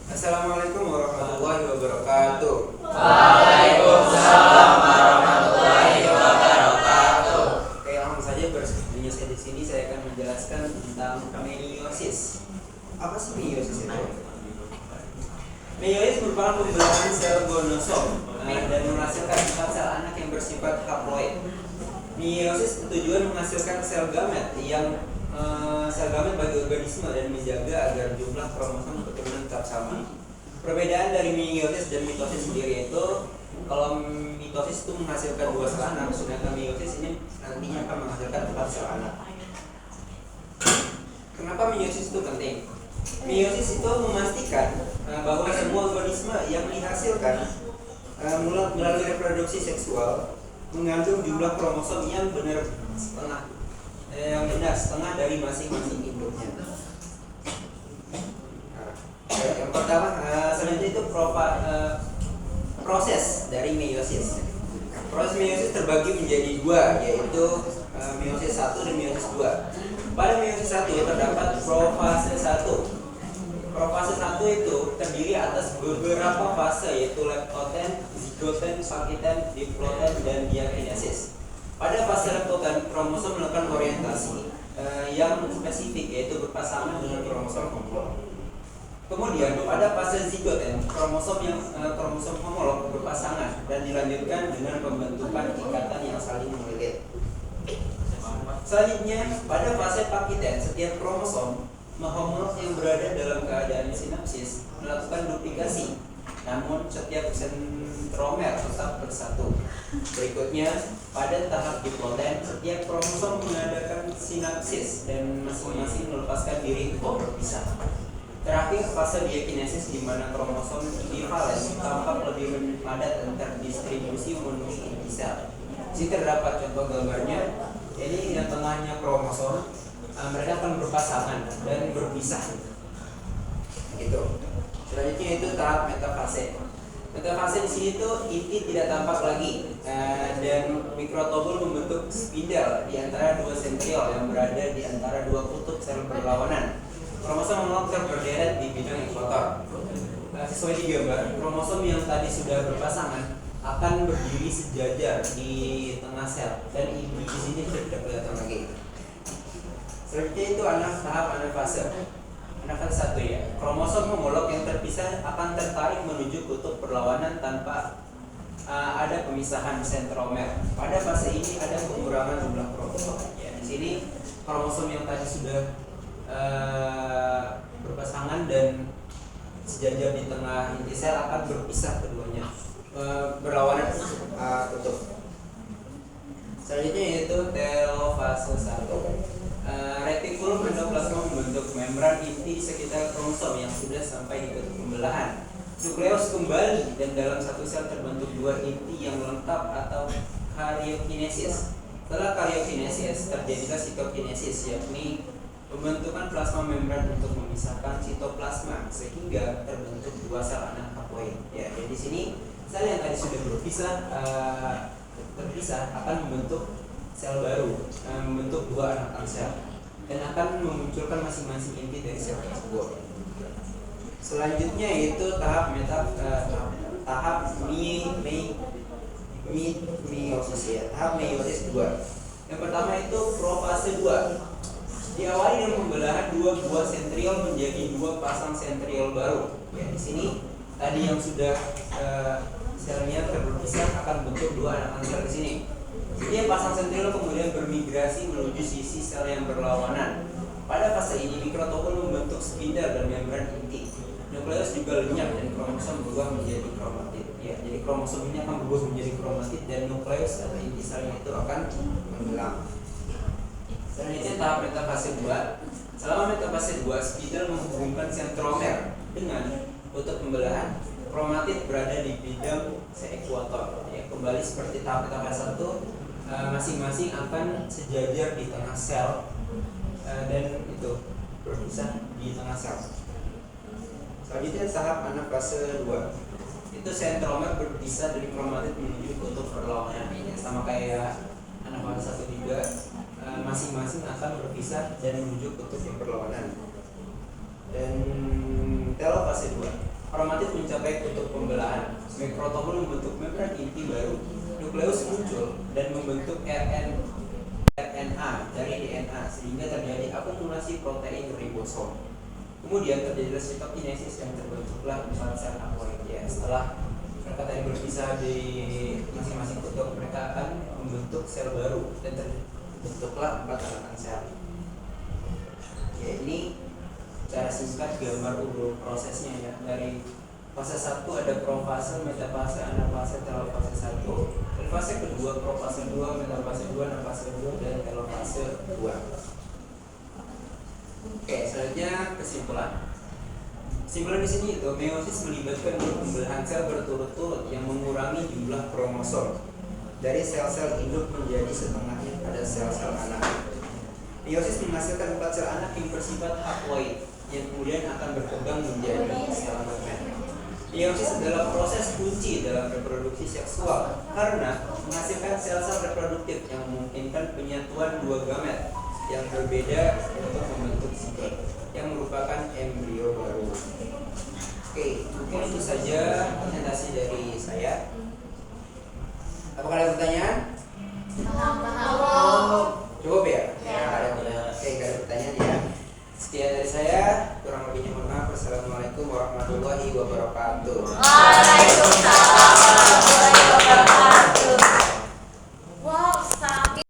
Assalamualaikum warahmatullahi wabarakatuh. Waalaikumsalam warahmatullahi wabarakatuh. Oke, langsung saja bersedia di sini saya akan menjelaskan tentang meiosis. Apa sih meiosis itu? Meiosis merupakan pembelahan sel gonosom dan menghasilkan 4 sel anak yang bersifat haploid. Meiosis bertujuan menghasilkan sel gamet sel gamet bagi organisme dan menjaga agar jumlah kromosom keturunan tetap sama. Perbedaan dari meiosis dan mitosis sendiri itu, kalau mitosis itu menghasilkan 2 sel anak, sedangkan meiosis ini nantinya akan menghasilkan 4 sel anak. Kenapa meiosis itu penting? Meiosis itu memastikan bahwa semua organisme yang dihasilkan melalui reproduksi seksual mengandung jumlah kromosom yang benar setengah dari masing-masing induknya. Yang pertama, selanjutnya itu proses dari meiosis. Proses meiosis terbagi menjadi 2, yaitu meiosis 1 dan meiosis 2. Pada meiosis 1 terdapat profase 1. Profase 1 itu terdiri atas beberapa fase, yaitu leptoten, zigoten, pakiten, diploten, dan diakinesis. Pada fase leptoten, kromosom melakukan orientasi yang spesifik, yaitu berpasangan dengan kromosom homolog. Kemudian pada fase zigoten, kromosom homolog berpasangan dan dilanjutkan dengan pembentukan ikatan yang saling melilit. Selanjutnya, pada fase pakiten, setiap kromosom homolog yang berada dalam keadaan sinapsis melakukan duplikasi, namun setiap sentromer tetap bersatu. Berikutnya, pada tahap diploten, setiap kromosom mengadakan sinapsis dan masing-masing melepaskan diri untuk berpisah. Terakhir, fase diakinesis di mana kromosom bivalen tampak lebih padat dan terdistribusi memenuhi inti sel. Di sini terdapat contoh gambarnya. Ini yang tengahnya kromosom, mereka akan berpasangan dan berpisah. Gitu. Selanjutnya itu tahap metafase. Metafase di sini tuh inti tidak tampak lagi dan mikrotubul membentuk spindel di antara 2 sentriol yang berada di antara 2 kutub sel berlawanan. Kromosom homolog berderet di bidang ekuator. Sesuai di gambar, kromosom yang tadi sudah berpasangan akan berdiri sejajar di tengah sel dan di sini tidak kelihatan lagi. Selanjutnya itu tahap anafase. Anafase 1 ya. Kromosom homolog yang terpisah akan tertarik menuju kutub berlawanan tanpa ada pemisahan sentromer. Pada fase ini ada pengurangan jumlah kromosom. Ya, di sini kromosom yang tadi sudah berpasangan dan sejajar di tengah inti sel akan berpisah keduanya, berlawanan kutub. Selanjutnya yaitu telofase 1. Retikulum endoplasma membentuk membran inti di sekitar kromosom yang sudah sampai di kutub pembelahan. Nukleus kembali dan dalam satu sel terbentuk 2 inti yang lengkap atau karyokinesis. Setelah karyokinesis terjadilah sitokinesis, yakni pembentukan plasma membran untuk memisahkan sitoplasma sehingga terbentuk 2 sel anak haploid. Ya, jadi di sini sel yang tadi sudah terpisah akan membentuk sel baru, membentuk 2 anak sel dan akan memunculkan masing-masing inti dari sel tersebut. Selanjutnya itu tahap meiosis ya, tahap meiosis 2. Yang pertama itu profase 2. Diawali dengan pembelahan 2 buah sentriol menjadi 2 pasang sentriol baru. Ya, di sini tadi yang sudah selnya terpisah akan bentuk 2 anak sel di sini. Setiap pasang sentriol kemudian bermigrasi menuju sisi sel yang berlawanan. Pada fase ini mikrotubul membentuk spindel dan membran inti. Nukleus juga lenyap dan kromosom berubah menjadi kromatid. Ya, jadi kromosom ini akan berubah menjadi kromatid dan nukleus atau inti selnya itu akan menghilang. Selanjutnya tahap metafase 2. Selama metafase 2, spindel menghubungkan sentromer dengan kutub pembelahan. Kromatid berada di bidang seekuator. Ya, kembali seperti tahap metafase 1, masing-masing akan sejajar di tengah sel dan itu berpisah di tengah sel. Selanjutnya tahap anafase 2. Itu sentromer berpisah dari kromatid menuju kutub berlawanan. Sama kayak anafase 1 juga, masing-masing akan berpisah dan menuju kutub yang berlawanan. Dan kromatit mencapai kutub pembelahan, mikrotubul membentuk membran inti baru, nukleus muncul dan membentuk RNA dari DNA sehingga terjadi akumulasi protein ribosom. Kemudian terjadilah sitokinesis yang terbentuklah 4 sel haploid. Ya, setelah mereka tadi berpisah di masing-masing kutub, mereka akan membentuk sel baru dan terbentuklah 4 tangkatan sel. Ya, ini cara singkat gambar ulur prosesnya ya. Dari fase 1 ada profase, metafase, anafase, telofase 1. Dan fase kedua profase 2, metafase 2, anafase 2 dan telofase 2. Oke, selanjutnya kesimpulan. Kesimpulan di sini itu meiosis melibatkan pembelahan sel berturut-turut yang mengurangi jumlah kromosom dari sel-sel induk menjadi setengahnya pada sel-sel anak. Meiosis menghasilkan 4 sel anak yang bersifat haploid yang kemudian akan berkembang menjadi sel gamet. Meiosis adalah proses kunci dalam reproduksi seksual karena menghasilkan sel-sel reproduktif yang memungkinkan penyatuan 2 gamet yang berbeda untuk membentuk zigot yang merupakan embrio baru. Oke, mungkin itu saja presentasi dari saya. Apakah ada pertanyaan? Cukup ya? Oke, gak ada pertanyaan ya. Sekian dari saya, kurang lebihnya mohon maaf. Wassalamualaikum warahmatullahi wabarakatuh. Waalaikumsalam.